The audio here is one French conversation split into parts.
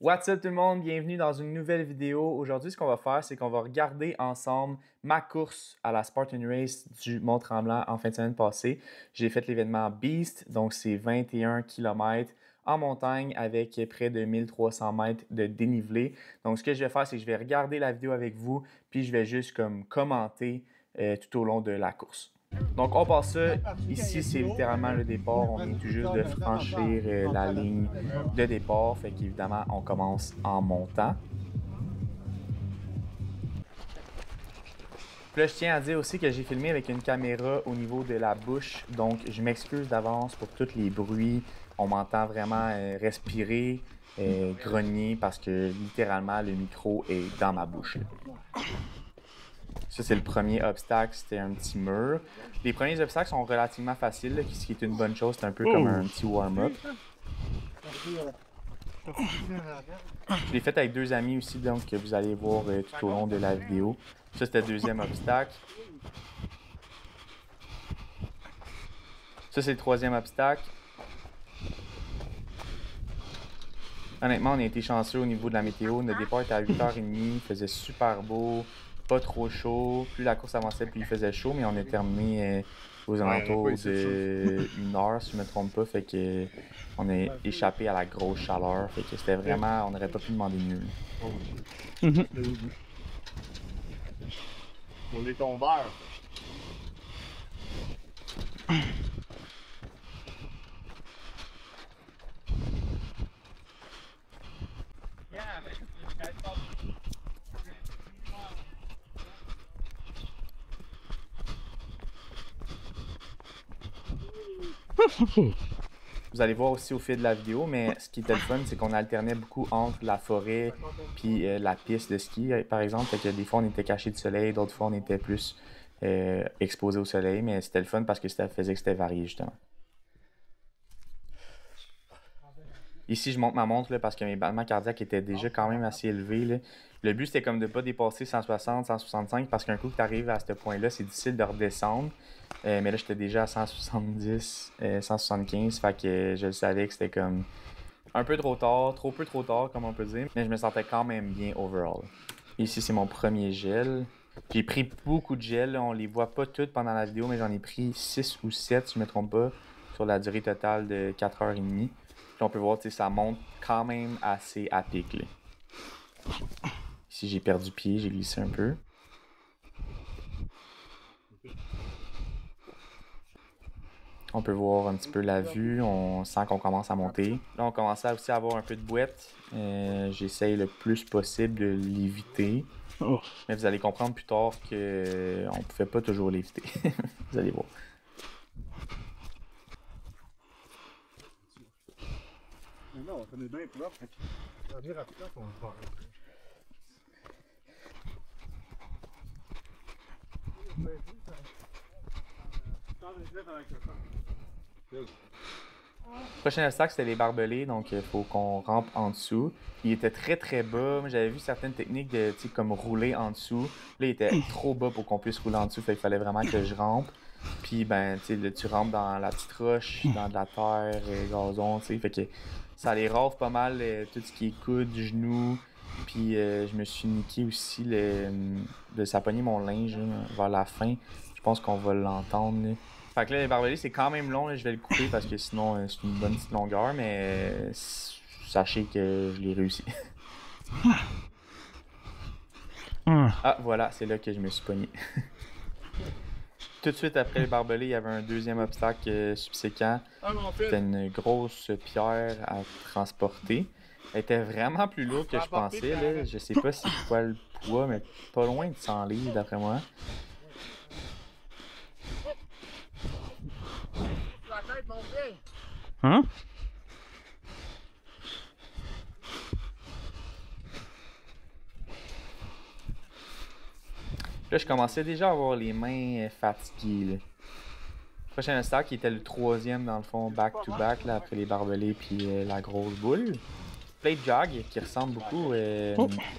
What's up tout le monde, bienvenue dans une nouvelle vidéo. Aujourd'hui, ce qu'on va faire, c'est qu'on va regarder ensemble ma course à la Spartan Race du Mont-Tremblant en fin de semaine passée. J'ai fait l'événement Beast, donc c'est 21 km en montagne avec près de 1300 mètres de dénivelé. Donc ce que je vais faire, c'est que je vais regarder la vidéo avec vous, puis je vais juste comme commenter tout au long de la course. Donc on passe ça, ici c'est littéralement le départ, on vient tout juste de franchir la ligne de départ, fait qu'évidemment on commence en montant. Puis là je tiens à dire aussi que j'ai filmé avec une caméra au niveau de la bouche, donc je m'excuse d'avance pour tous les bruits, on m'entend vraiment respirer, grogner parce que littéralement le micro est dans ma bouche. Ça, c'est le premier obstacle, c'était un petit mur. Les premiers obstacles sont relativement faciles, là, ce qui est une bonne chose, c'est un peu comme un petit warm-up. Je l'ai fait avec deux amis aussi, donc que vous allez voir tout au long de la vidéo. Ça, c'était le deuxième obstacle. Ça, c'est le troisième obstacle. Honnêtement, on a été chanceux au niveau de la météo. Notre départ était à 8h30, il faisait super beau. Pas trop chaud. Plus la course avançait, plus il faisait chaud, mais on a terminé aux alentours de 1h, si je me trompe pas. Fait que on a échappé à la grosse chaleur. Fait que c'était vraiment, on n'aurait pas pu demander mieux. On est ton verre. Vous allez voir aussi au fil de la vidéo, mais ce qui était le fun, c'est qu'on alternait beaucoup entre la forêt puis la piste de ski, par exemple. Fait que des fois, on était caché du soleil, d'autres fois, on était plus exposé au soleil, mais c'était le fun parce que ça faisait que c'était varié, justement. Ici, je monte ma montre là, parce que mes battements cardiaques étaient déjà quand même assez élevés. Là. Le but, c'était comme de ne pas dépasser 160, 165 parce qu'un coup que tu arrives à ce point-là, c'est difficile de redescendre. Mais là, j'étais déjà à 170, 175, fait que je savais que c'était comme un peu trop tard, trop peu trop tard, comme on peut dire. Mais je me sentais quand même bien overall. Ici, c'est mon premier gel. J'ai pris beaucoup de gel, là. On les voit pas toutes pendant la vidéo, mais j'en ai pris 6 ou 7, si je me trompe pas, sur la durée totale de 4h30. Puis on peut voir, tu sais, ça monte quand même assez à pic, là. Ici, j'ai perdu pied, j'ai glissé un peu. On peut voir un petit peu la vue, on sent qu'on commence à monter. Là, on commence aussi à avoir un peu de boîte. J'essaye le plus possible de l'éviter. Mais vous allez comprendre plus tard qu'on ne pouvait pas toujours l'éviter. Vous allez voir. Non, on est bien propre. Ça va dire à quoi qu'on va faire. Le prochain obstacle, c'était les barbelés, donc il faut qu'on rampe en dessous. Il était très très bas. J'avais vu certaines techniques de comme rouler en dessous. Là, il était trop bas pour qu'on puisse rouler en dessous, fait qu'il fallait vraiment que je rampe. Puis ben, tu sais, tu rampes dans la petite roche, dans de la terre, gazon, tu sais, fait que ça les rave pas mal, tout ce qui est coude, genou. Puis je me suis niqué aussi de s'apogner mon linge là, vers la fin. Je pense qu'on va l'entendre. Là. Fait que là, les barbelés, c'est quand même long, là, je vais le couper parce que sinon, c'est une bonne petite longueur, mais sachez que je l'ai réussi. Ah, voilà, c'est là que je me suis pogné. Tout de suite après les barbelés, il y avait un deuxième obstacle subséquent. C'était une grosse pierre à transporter. Elle était vraiment plus lourde que je pensais. Là. Je sais pas c'est quoi le poids, mais pas loin de 100 livres d'après moi. Hein? Là, je commençais déjà à avoir les mains fatiguées. Là. Le prochain obstacle qui était le troisième, dans le fond, back-to-back, là, après les barbelés puis la grosse boule. Plate jog, qui ressemble beaucoup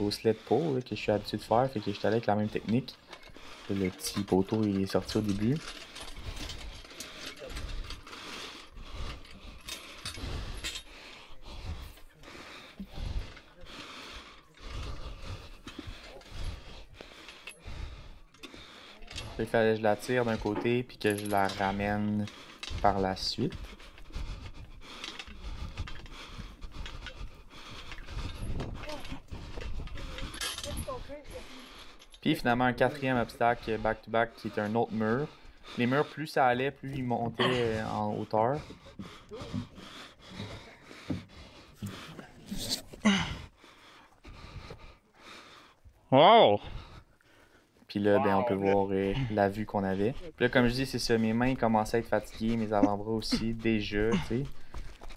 au sled pull là, que je suis habitué de faire, fait que j'étais allé avec la même technique. Le petit poteau il est sorti au début. Il fallait que je la tire d'un côté puis que je la ramène par la suite. Puis finalement un quatrième obstacle back-to-back qui est un autre mur. Les murs, plus ça allait, plus ils montaient en hauteur. Wow! Puis là, ben, on peut voir la vue qu'on avait. Puis là, comme je dis, c'est ça, mes mains commençaient à être fatiguées, mes avant-bras aussi, déjà, tu sais.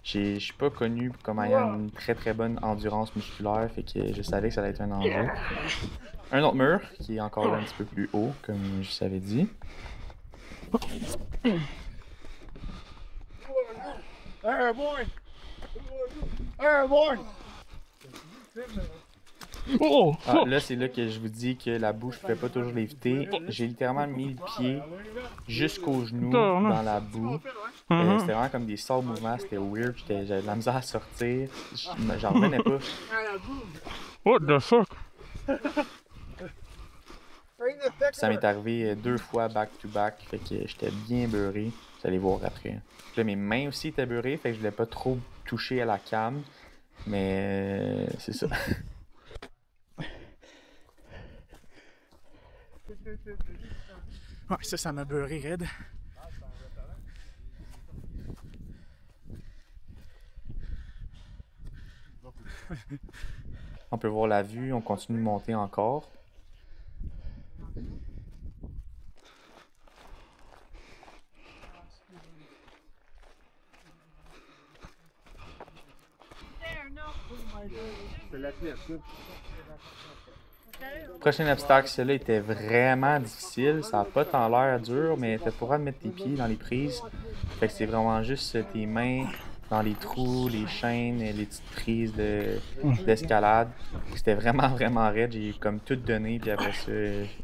Je suis pas connu comme ayant une très très bonne endurance musculaire, fait que je savais que ça allait être un enjeu. Un autre mur, qui est encore là un petit peu plus haut, comme je t'avais dit. Airborne! Airborne! Oh! Ah, là, c'est là que je vous dis que la boue, je pouvais pas toujours l'éviter. J'ai littéralement mis le pied jusqu'au genou dans la boue. C'était vraiment comme des sorts de mouvements, c'était weird. J'avais de la misère à sortir. J'en revenais pas. What the fuck? Ça m'est arrivé 2 fois back-to-back, fait que j'étais bien beurré. Vous allez voir après. Puis là, mes mains aussi étaient beurrées, fait que je voulais pas trop toucher à la cam. Mais c'est ça. Ouais, ça m'a beurré raide. On peut voir la vue, on continue de monter encore. C'est la pièce, ça. Le prochain obstacle, celui-là était vraiment difficile. Ça n'a pas tant l'air dur, mais t'as pas le droit de mettre tes pieds dans les prises. Fait que c'est vraiment juste tes mains dans les trous, les chaînes, les petites prises d'escalade. C'était vraiment vraiment raide. J'ai comme tout donné, puis après ça,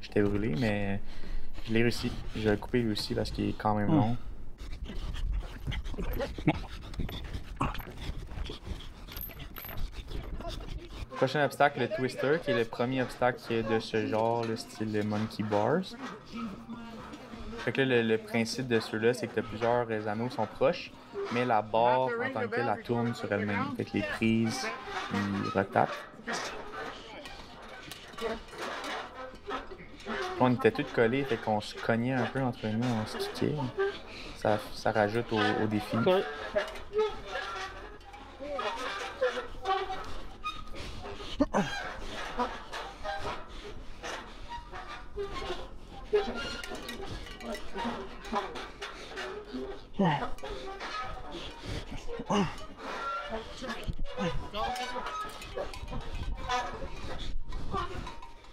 j'étais brûlé, mais je l'ai réussi. Je l'ai coupé lui aussi parce qu'il est quand même long. Prochain obstacle, le Twister, qui est le premier obstacle de ce genre, le style Monkey Bars. Fait que là, le principe de ceux-là, c'est que plusieurs anneaux sont proches, mais la barre en tant que telle, elle tourne sur elle-même. Fait que les prises, ils retapent. On était tous collés, fait qu'on se cognait un peu entre nous, on se kickait. Ça rajoute au défi.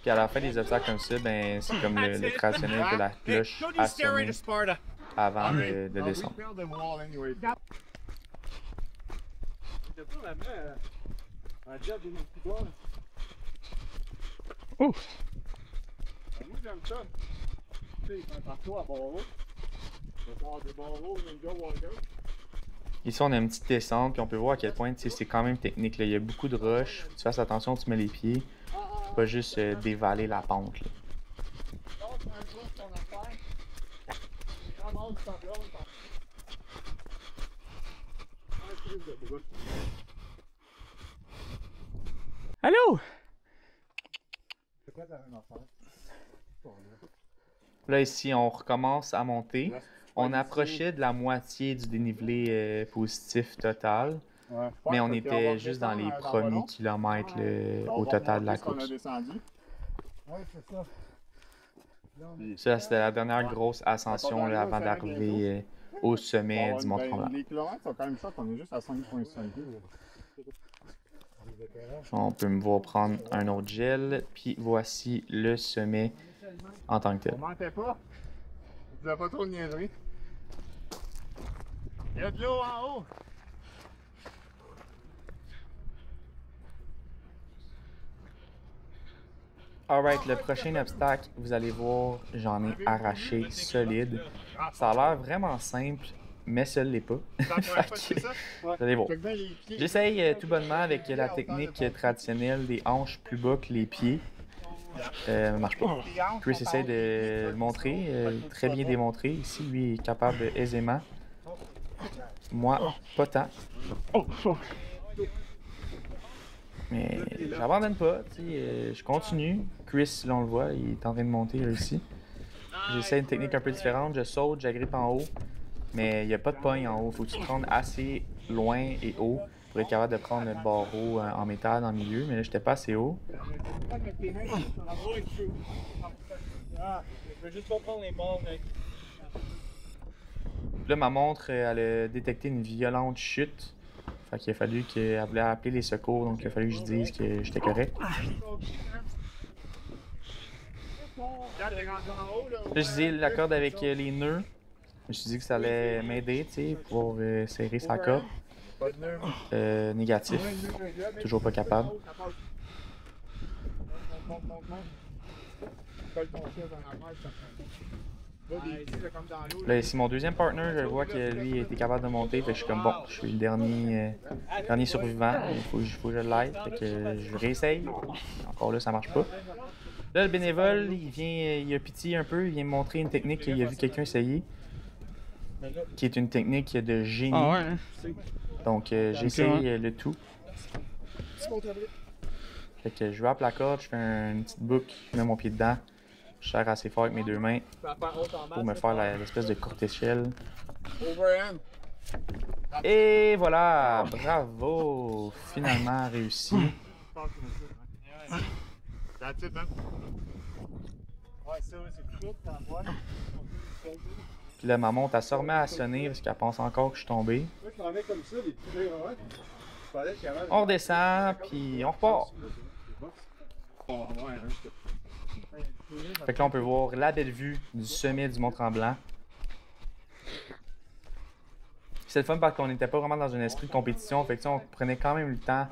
Puis à la fin des obstacles comme ça, ben c'est comme le traditionnel de la cloche à sonner avant de descendre. Oh! Moi j'aime ça. Tu sais, quand partout à barreau, tu vas faire des barreaux, ninja warrior. Ici, on a une petite descente, puis on peut voir à quel point c'est quand même technique. Là. Il y a beaucoup de roches. Tu fasses attention, tu mets les pieds. Pas juste dévaler la pente. Là. Allô? C'est quoi ta même affaire? Là, ici, on recommence à monter. On approchait de la moitié du dénivelé positif total. Ouais, Mais on était juste dans les premiers kilomètres au total de la course. Ouais, c'est ça. Ça, c'était la dernière grosse ascension là, avant d'arriver au sommet du Mont-Tremblant. Les kilomètres sont quand même ça, on est juste à 5,5. On peut me voir prendre un autre gel. Puis voici le sommet en tant que tel. On mentait pas. Vous avez pas trop de niaiserie. Il y a de l'eau en haut. Alright, le prochain obstacle, vous allez voir, j'en ai arraché solide. Ça a l'air vraiment simple, mais ça ne l'est pas. Vous allez voir. J'essaye tout bonnement avec la technique traditionnelle des hanches plus bas que les pieds. Marche pas. Chris essaie de le montrer, très bien démontré. Ici, lui, il est capable aisément. Moi, pas tant. Oh, fuck. Mais j'abandonne pas, tu sais, je continue. Chris, là, on le voit, il est en train de monter là, ici. J'essaie une technique un peu différente, je saute, j'agrippe en haut, mais il n'y a pas de pogne en haut. Faut que tu te rendes assez loin et haut pour être capable de prendre le barreau en métal dans le milieu, mais là, j'étais pas assez haut. Je veux juste pas prendre les balles, mec. Puis là, ma montre, elle a détecté une violente chute. Fait qu'il a fallu qu'elle voulait appeler les secours, donc il a fallu que je dise que j'étais correct. Là, je dis la corde avec les nœuds. Je me suis dit que ça allait m'aider, tu sais, pour serrer sa corde. Négatif. Toujours pas capable. Là, ici, mon deuxième partner, je vois que lui était capable de monter. Fait que je suis comme bon, je suis le dernier survivant. Il faut que je l'aide. Fait que je réessaye. Encore là, ça marche pas. Là, le bénévole, il a pitié un peu. Il vient me montrer une technique qu'il a vu quelqu'un essayer. Qui est une technique de génie. Ah ouais, hein? Donc, j'essaye le tout. Fait que je rappe la corde, je fais une petite boucle, je mets mon pied dedans. Je serre assez fort avec mes deux mains pour me faire l'espèce de courte échelle. Et voilà! Bravo! Finalement réussi. That's it, man. Ouais, ça, c'est tout, t'en vois. Puis là, ma montre, elle se remet à sonner parce qu'elle pense encore que je suis tombé. Moi, je m'en vais comme ça, les petits ouais. On redescend, puis on repart. Fait que là, on peut voir la belle vue du sommet du Mont-Tremblant. C'est le fun parce qu'on n'était pas vraiment dans un esprit de compétition. Fait que on prenait quand même le temps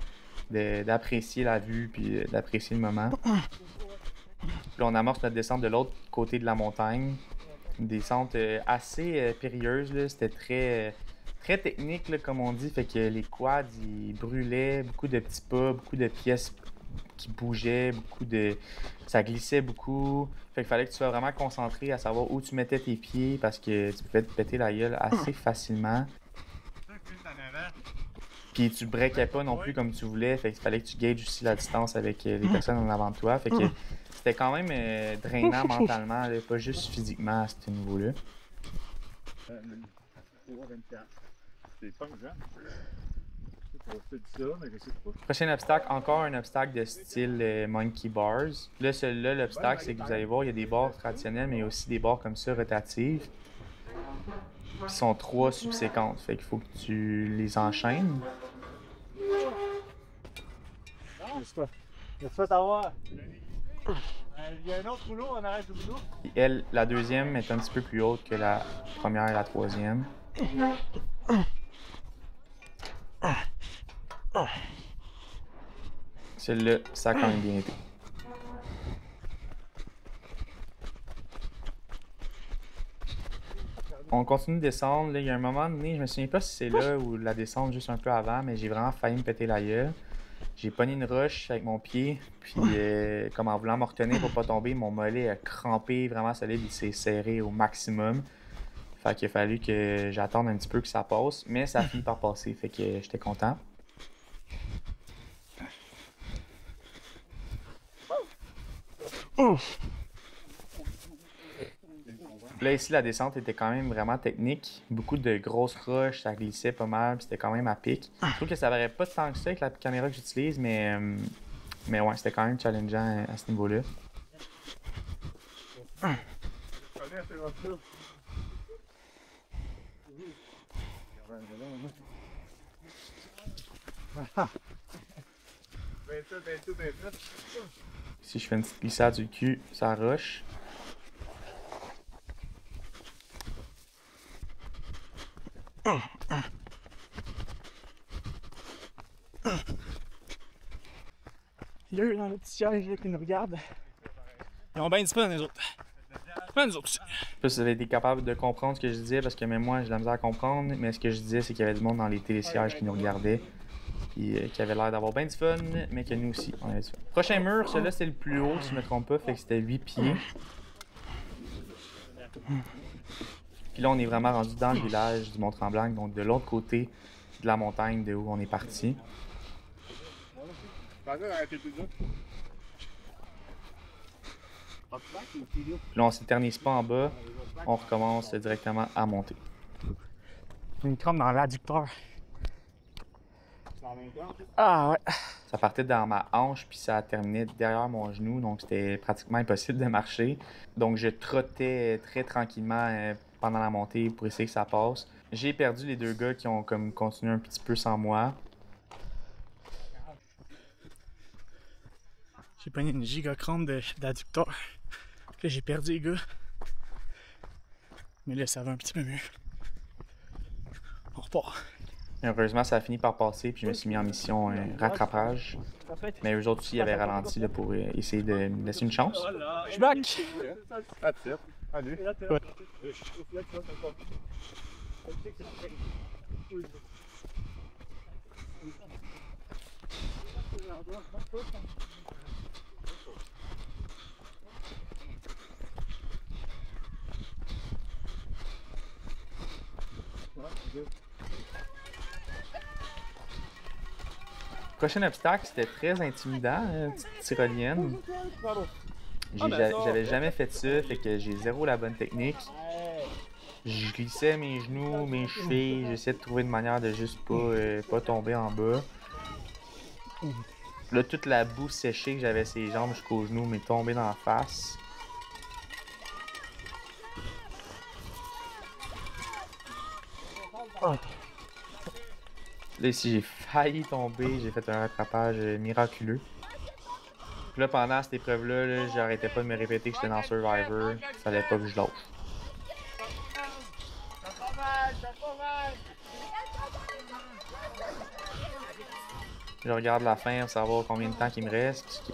d'apprécier la vue puis d'apprécier le moment. Puis là, on amorce notre descente de l'autre côté de la montagne. Une descente assez périlleuse, là. C'était très technique, là, comme on dit. Fait que les quads, ils brûlaient, beaucoup de petits pas, beaucoup de pièces qui bougeaient, ça glissait beaucoup. Fait qu'il fallait que tu sois vraiment concentré à savoir où tu mettais tes pieds parce que tu pouvais te péter la gueule assez facilement. Puis tu breakais pas non plus comme tu voulais, fait qu'il fallait que tu gages aussi la distance avec les personnes en avant de toi. Fait que c'était quand même drainant mentalement, là, pas juste physiquement à ce niveau-là. C'est pas jeune. Prochain obstacle, encore un obstacle de style Monkey Bars. Là, celui-là, l'obstacle, c'est que vous allez voir, il y a des barres traditionnelles, mais il y a aussi des barres comme ça, rotatives. Qui sont 3 subséquentes, fait qu'il faut que tu les enchaînes. Laisse-toi t'avoir. Il y a un autre rouleau, on arrête le rouleau. Et elle, la deuxième, est un petit peu plus haute que la première et la troisième. Celle-là, ça a quand même bien été. On continue de descendre. Là, il y a un moment donné, je me souviens pas si c'est là ou la descente juste un peu avant, mais j'ai vraiment failli me péter la gueule. J'ai pogné une roche avec mon pied, puis comme en voulant me retenir pour pas tomber, mon mollet a crampé vraiment solide, il s'est serré au maximum. Fait qu'il a fallu que j'attende un petit peu que ça passe, mais ça a fini par passer, fait que j'étais content. Là, ici, la descente était quand même vraiment technique. Beaucoup de grosses roches, ça glissait pas mal, puis c'était quand même à pic. Je trouve que ça paraît pas tant que ça avec la caméra que j'utilise, mais ouais, c'était quand même challengeant à ce niveau-là. Ici, je fais une petite glissade du cul, ça roche. Il y a eux dans le petit siège là, qui nous regardent. Ils ont bien du fun, les autres. Pas nous autres aussi. Je sais pas si vous avez été capable de comprendre ce que je disais, parce que même moi, j'ai de la misère à comprendre, mais ce que je disais, c'est qu'il y avait du monde dans les télésièges qui nous regardait. qui avait l'air d'avoir bien du fun, mais que nous aussi, on avait du fun. Prochain mur, celui-là c'était le plus haut, si je me trompe pas, fait que c'était 8 pieds. Puis là, on est vraiment rendu dans le village du Mont-Tremblant, donc de l'autre côté de la montagne de où on est parti. Puis là, on s'éternise pas en bas, on recommence directement à monter. Une crampe dans l'adducteur. Ah ouais. Ça partait dans ma hanche, puis ça terminait derrière mon genou, donc c'était pratiquement impossible de marcher. Donc je trottais très tranquillement pendant la montée pour essayer que ça passe. J'ai perdu les deux gars qui ont comme continué un petit peu sans moi. J'ai pogné une giga crampe d'adducteur. Là, j'ai perdu les gars. Mais là, ça va un petit peu mieux. On repart. Heureusement, ça a fini par passer, puis je me suis mis en mission rattrapage. Mais eux autres aussi avaient ralenti là, pour essayer de me laisser une chance. Je suis back! That's it. Allez. Ouais. Prochain obstacle, c'était très intimidant, petite tyrolienne. J'avais jamais fait ça, fait que j'ai zéro la bonne technique. Je glissais mes genoux, mes chevilles, j'essayais de trouver une manière de juste pas tomber en bas. Là, toute la boue séchée que j'avais ses jambes jusqu'aux genoux m'est tombée dans la face. Là, ici, j'ai failli tomber, j'ai fait un rattrapage miraculeux. Puis là, pendant cette épreuve-là, j'arrêtais pas de me répéter que j'étais dans Survivor. Fallait pas que je lâche. Je regarde la fin pour savoir combien de temps il me reste.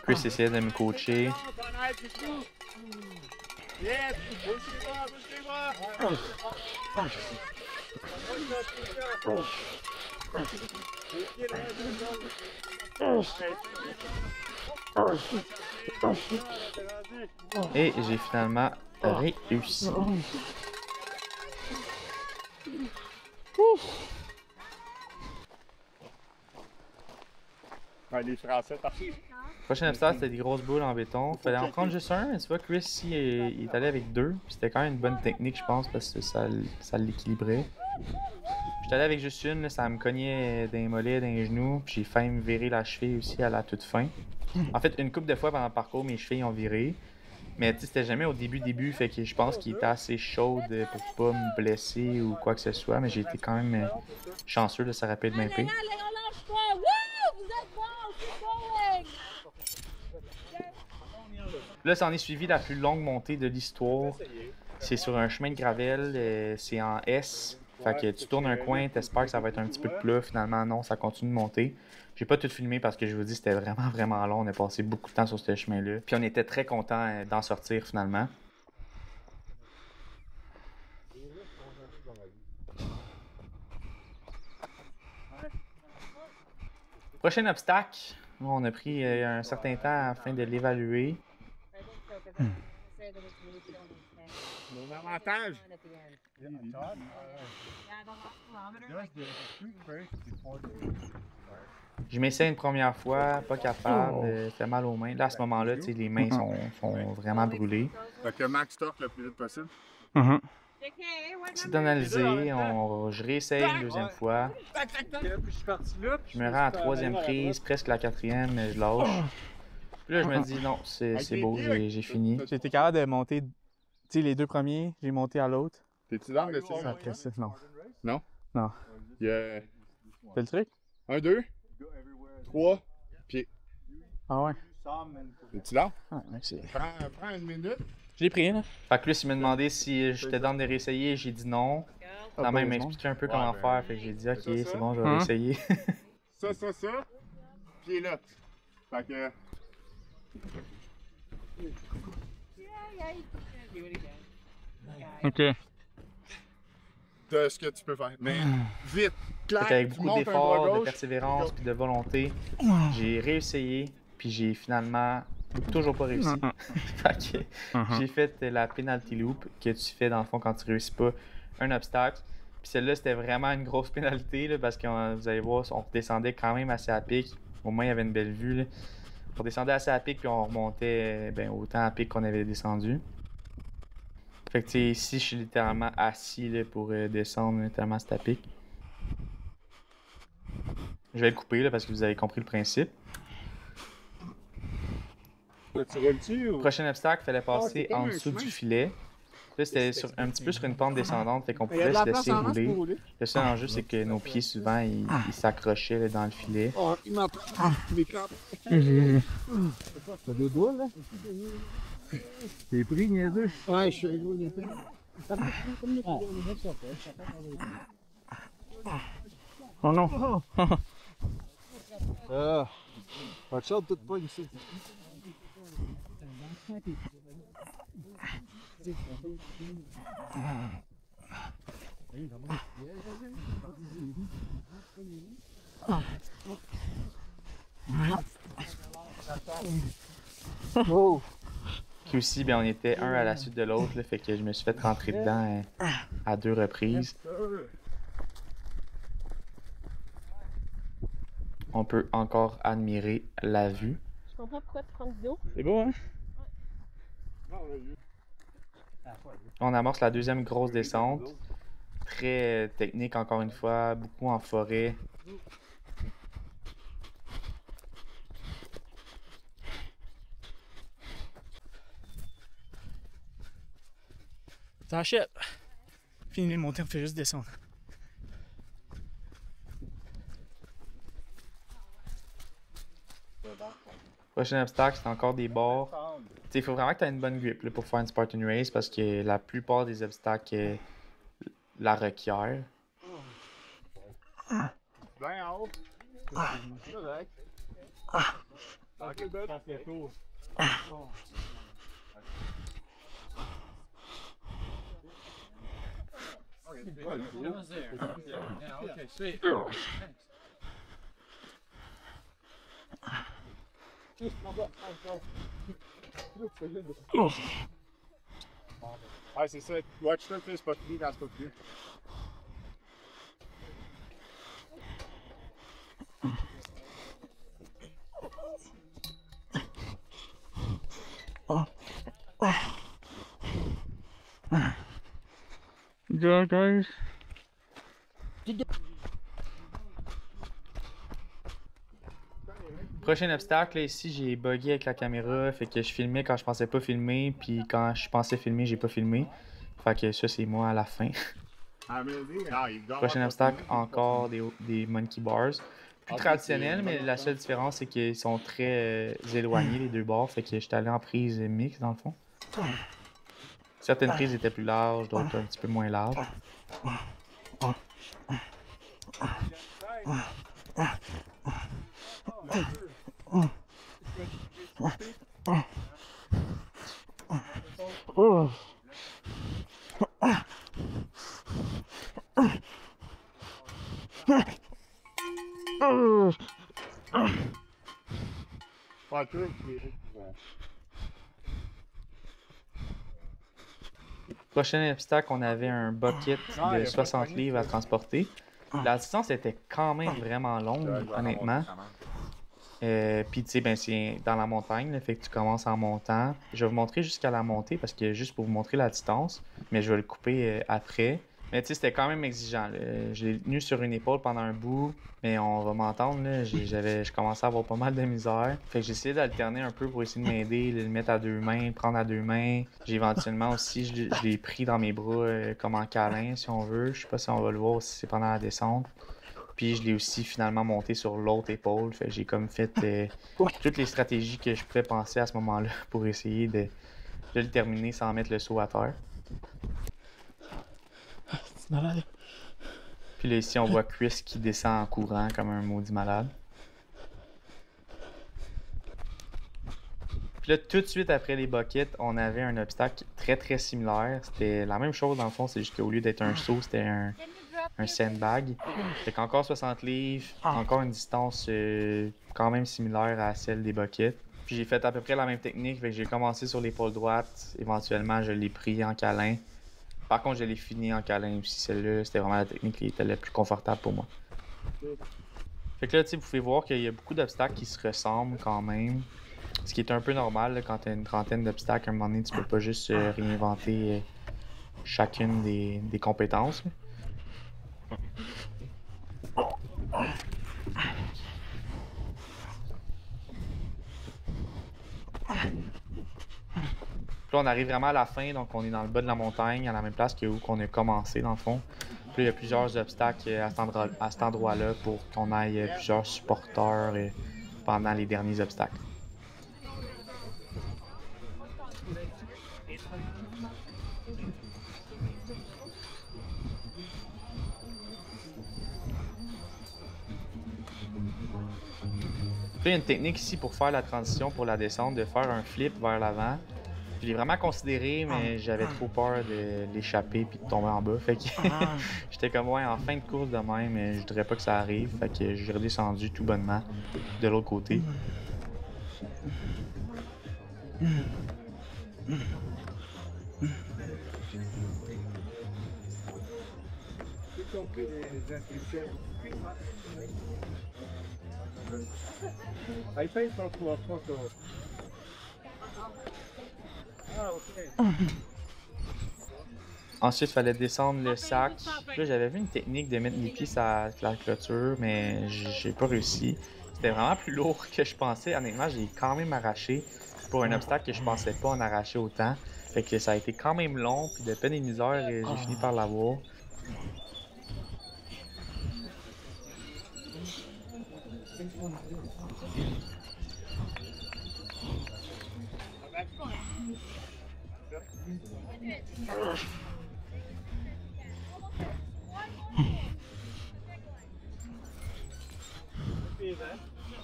Chris essayait de me coacher. Et j'ai finalement réussi. Les Français, parti. Prochain obstacle, c'était des grosses boules en béton. Fallait en prendre juste un. Tu vois, Chris, ici, il est allé avec deux. C'était quand même une bonne technique, je pense, parce que ça l'équilibrait. J'étais allé avec juste une, là, ça me cognait dans les mollets, dans les genoux. Puis j'ai failli me virer la cheville aussi à la toute fin. En fait, une couple de fois pendant le parcours, mes chevilles ont viré. Mais tu sais, c'était jamais au début, fait que je pense qu'il était assez chaude pour pas me blesser ou quoi que ce soit. Mais j'ai été quand même chanceux, là, ça aurait pu être bien pire. Là, ça en est suivi la plus longue montée de l'histoire. C'est sur un chemin de gravel, c'est en S. Fait que tu tournes un coin, t'espères que ça va être un petit peu de plat. Finalement, non, ça continue de monter. J'ai pas tout filmé parce que je vous dis, c'était vraiment long. On a passé beaucoup de temps sur ce chemin-là. Puis on était très contents d'en sortir finalement. Prochain obstacle. On a pris un certain temps afin de l'évaluer. Mon avantage. Je m'essaie une première fois, pas capable, fait mal aux mains. Là, à ce moment-là, tu sais, les mains sont vraiment brûlées. Fait que Max stop le plus vite possible. C'est d'analyser, je réessaye une deuxième fois. Je me rends à la troisième prise, presque la quatrième, mais je lâche. Puis là, je me dis non, c'est beau, j'ai fini. J'ai été capable de monter, tu sais, les deux premiers, j'ai monté à l'autre. T'es-tu dans le laisser? Après ça, non. Non? Non. Yeah. C'est le truc? 1, 2, 3, pieds. Ah ouais? Es-tu là? Ah, merci. Prends une minute. Je l'ai pris, là. Fait que lui, il m'a demandé si j'étais dans de réessayer, j'ai dit non. La main m'a expliqué un peu comment faire, fait que j'ai dit ok, c'est bon, je vais réessayer. Ça. Pieds là. Fait que. Ok. De ce que tu peux faire. Mais vite, Fait clac, qu'avec tu beaucoup montes un bras d'efforts, de gauche. persévérance puis de volonté, j'ai réessayé, puis j'ai finalement toujours pas réussi. Fait que j'ai fait la penalty loop que tu fais dans le fond quand tu réussis pas un obstacle. Puis celle-là, c'était vraiment une grosse pénalité là, parce que vous allez voir, on descendait quand même assez à pic. Au moins, il y avait une belle vue. Là. On descendait assez à pic puis on remontait autant à pic qu'on avait descendu. Fait que tu sais, ici, je suis littéralement assis là, pour descendre tellement c'est à pic. Je vais le couper là, parce que vous avez compris le principe. Tu roules-tu ou? Prochain obstacle, il fallait passer c'est comme en un dessous chemin. du filet. Là, c'était un petit peu sur une pente descendante, fait qu'on Il y a pouvait de se la place laisser en masse rouler. pour rouler. Le seul enjeu, c'est que nos pieds, souvent, ils s'accrochaient là, dans le filet. Oh, il m'entend. Des crampes. T'as deux doigts, là? T'es pris, niaiseux? Ouais, je suis gros, il est Oh non. Pas de chance, toute pas ici. Oh. Puis aussi, on était un à la suite de l'autre, là, fait que je me suis fait rentrer dedans à 2 reprises. On peut encore admirer la vue. Je comprends pourquoi tu prends une vidéo. C'est beau, hein? On amorce la deuxième grosse descente. Très technique encore une fois, beaucoup en forêt. Ça achète. Fini de monter, on fait juste descendre. Prochain obstacle, c'est encore des bords. Il faut vraiment que tu aies une bonne grip là, pour faire une Spartan Race parce que la plupart des obstacles la requièrent. bien en haut. C'est correct. Ok, bud. Ça fait tour. Ouais, c'est ça. Watch-toi, c'est pas fini dans ce côté. Good, guys. Prochain obstacle, là, ici j'ai bugué avec la caméra, fait que je filmais quand je pensais pas filmer, puis quand je pensais filmer, j'ai pas filmé. Fait que ça c'est moi à la fin. Prochain obstacle, encore des monkey bars. Plus traditionnel, mais la seule différence c'est qu'ils sont très éloignés les deux bords, fait que j'étais allé en prise mixte dans le fond. Certaines prises étaient plus larges, d'autres un petit peu moins larges. Oh. Pas trop. Prochain obstacle, on avait un bucket de 60 livres à transporter. La distance était quand même vraiment longue, honnêtement. Puis tu sais, ben, c'est dans la montagne, là, fait que tu commences en montant. Je vais vous montrer jusqu'à la montée parce que juste pour vous montrer la distance, mais je vais le couper après. Mais tu sais, c'était quand même exigeant. Là. Je l'ai tenu sur une épaule pendant un bout, mais on va m'entendre, là, je commençais à avoir pas mal de misère. Fait que j'ai essayé d'alterner un peu pour essayer de m'aider, le mettre à deux mains, le prendre à deux mains. J'ai éventuellement aussi, je l'ai pris dans mes bras comme en câlin, si on veut. Je sais pas si on va le voir si c'est pendant la descente. Puis je l'ai aussi finalement monté sur l'autre épaule. Fait que j'ai comme fait toutes les stratégies que je pouvais penser à ce moment-là pour essayer de le terminer sans mettre le saut à terre. C'est malade. Puis là ici on voit Chris qui descend en courant comme un maudit malade. Puis là, tout de suite après les buckets, on avait un obstacle très similaire. C'était la même chose dans le fond, c'est juste qu'au lieu d'être un saut, c'était un sandbag. Fait qu'encore 60 livres, encore une distance quand même similaire à celle des buckets. Puis j'ai fait à peu près la même technique, fait que j'ai commencé sur l'épaule droite, éventuellement je l'ai pris en câlin. Par contre, je l'ai fini en câlin aussi, celle-là, c'était vraiment la technique qui était la plus confortable pour moi. Fait que là, tu sais, vous pouvez voir qu'il y a beaucoup d'obstacles qui se ressemblent quand même. Ce qui est un peu normal, là, quand tu as une trentaine d'obstacles, à un moment donné, tu peux pas juste réinventer chacune des compétences. Là. Puis là, on arrive vraiment à la fin, donc on est dans le bas de la montagne, à la même place que où qu'on a commencé dans le fond. Puis là, il y a plusieurs obstacles à cet endroit-là pour qu'on aille plusieurs supporters pendant les derniers obstacles. Puis il y a une technique ici pour faire la transition pour la descente, de faire un flip vers l'avant. Je l'ai vraiment considéré, mais j'avais trop peur de l'échapper puis de tomber en bas. Fait que j'étais comme, ouais, en fin de course de même, mais je voudrais pas que ça arrive. Fait que j'ai redescendu tout bonnement de l'autre côté. Aí fez para tua foto. Ah, ok. Ensuite, il fallait descendre le sac. Là, j'avais vu une technique de mettre les pieds sur la clôture, mais j'ai pas réussi. C'était vraiment plus lourd que je pensais. Honnêtement, j'ai quand même arraché pour un obstacle que je pensais pas en arracher autant. Fait que ça a été quand même long, puis de peine et misère, j'ai fini par l'avoir.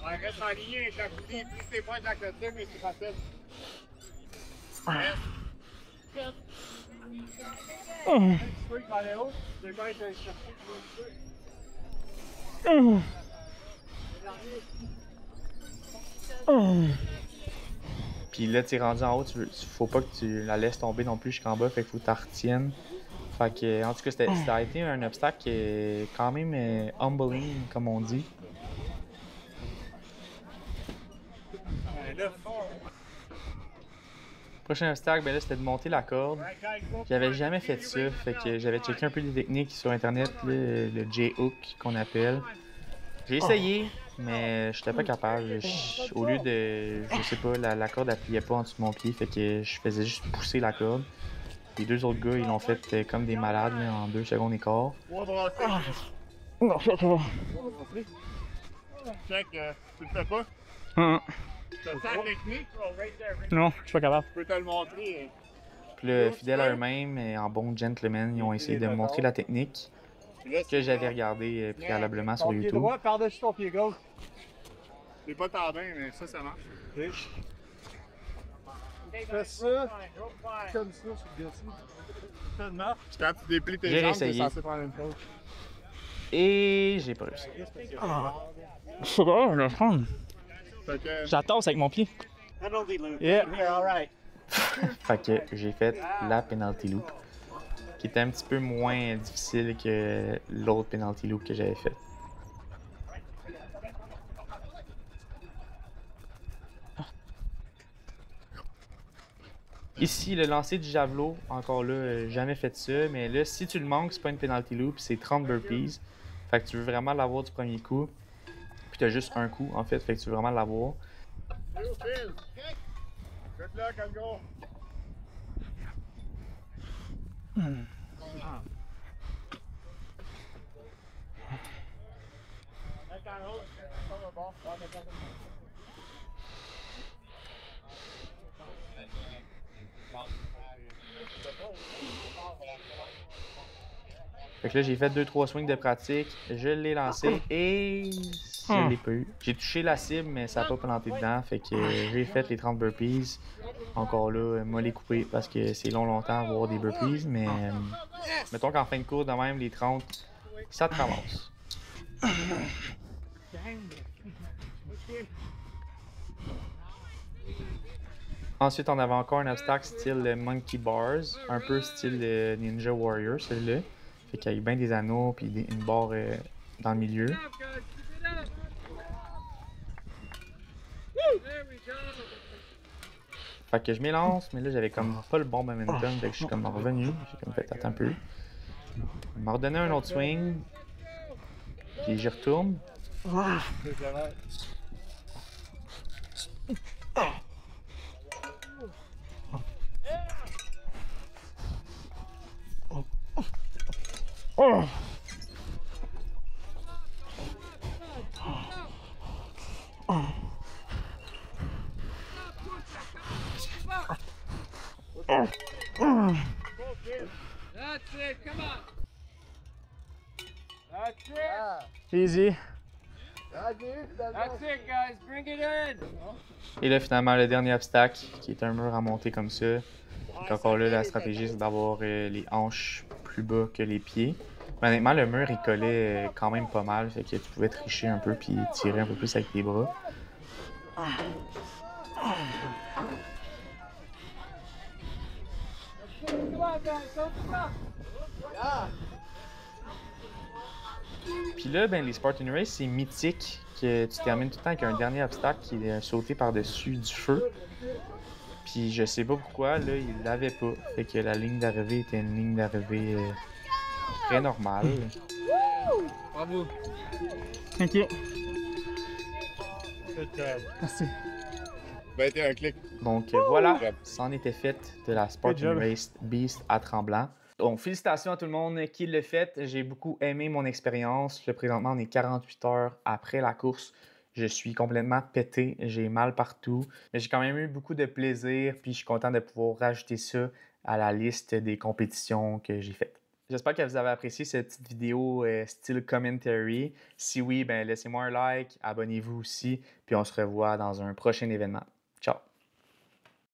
Ouais, reste en ligne, quand tu dis plus tes points de la clôture, mais c'est facile. Tu peux aller haut, tu peux aller chercher. Puis là, tu es rendu en haut, faut pas que tu la laisses tomber non plus jusqu'en bas, fait qu'il faut que tu la retiennes. Fait que, en tout cas, ça a été un obstacle qui est quand même humbling, comme on dit. Prochain obstacle, ben là, c'était de monter la corde. J'avais jamais fait ça, fait que j'avais checké un peu des techniques sur internet, là, le J-hook qu'on appelle. J'ai essayé, mais j'étais pas capable. Au lieu de, je sais pas, la corde elle pliait pas en dessous de mon pied, fait que je faisais juste pousser la corde. Les deux autres gars, ils l'ont fait comme des malades là, en 2 secondes et quart. Non, ça va. Check, tu le fais pas? T'as ça la technique? Non, je suis pas capable. Je peux te le montrer. Puis là, fidèles à eux-mêmes et en bons gentlemen, ils ont essayé de me montrer la technique que j'avais regardée préalablement sur Ton pied YouTube. droit par-dessus ton pied gauche. C'est pas ta main, mais ça marche. Fais ça, comme ça, sur le dessus. Ça marche. Quand tu déplies tes J'ai jambes, t'es essayé. censé faire la même chose. Et j'ai pas réussi. C'est pas grave, je vais le prendre. Fait que... J'attasse avec mon pied. Yeah. alright. Fait que j'ai fait la penalty loop, qui était un petit peu moins difficile que l'autre penalty loop que j'avais fait. Ici, le lancer du javelot, encore là, jamais fait ça, mais là, si tu le manques, c'est pas une penalty loop, c'est 30 burpees. Fait que tu veux vraiment l'avoir du premier coup. Puis t'as juste un coup, en fait, fait que tu veux vraiment l'avoir. Good luck, and go. Fait que là, j'ai fait 2-3 swings de pratique, je l'ai lancé et je l'ai pas eu. J'ai touché la cible, mais ça n'a pas planté dedans. Fait que j'ai fait les 30 burpees. Encore là, moi les couper parce que c'est longtemps à voir des burpees. Mais mettons qu'en fin de cours, de même, les 30, ça te ramasse. Ensuite, on avait encore un obstacle style Monkey Bars, un peu style Ninja Warrior, celui-là. Fait qu'il y a bien des anneaux puis une barre dans le milieu. Fait que je m'élance, mais là j'avais comme pas le bon momentum, fait que je suis comme revenu. J'ai comme fait attends un peu. Il m'a redonné un autre swing. Puis j'y retourne. That's it, come on. That's it. Easy. That's it, guys. Bring it in. Et là finalement le dernier obstacle qui est un mur à monter comme ça. Donc encore là la stratégie c'est d'avoir les hanches plus bas que les pieds. Mais honnêtement le mur il collait quand même pas mal, fait que tu pouvais tricher un peu puis tirer un peu plus avec tes bras. Puis là, ben, les Spartan Race, c'est mythique que tu termines tout le temps avec un dernier obstacle qui est sauter par-dessus du feu. Puis je sais pas pourquoi, là, il l'avait pas. Fait que la ligne d'arrivée était une ligne d'arrivée très normale. Bravo. Ok. Merci. 21 clics. Donc voilà, c'en était fait de la Spartan job. Race Beast à Tremblant. Donc félicitations à tout le monde qui l'a fait. J'ai beaucoup aimé mon expérience. Là, présentement, on est 48 heures après la course. Je suis complètement pété, j'ai mal partout. Mais j'ai quand même eu beaucoup de plaisir, puis je suis content de pouvoir rajouter ça à la liste des compétitions que j'ai faites. J'espère que vous avez apprécié cette petite vidéo style commentary. Si oui, ben laissez-moi un like, abonnez-vous aussi, puis on se revoit dans un prochain événement. Ciao!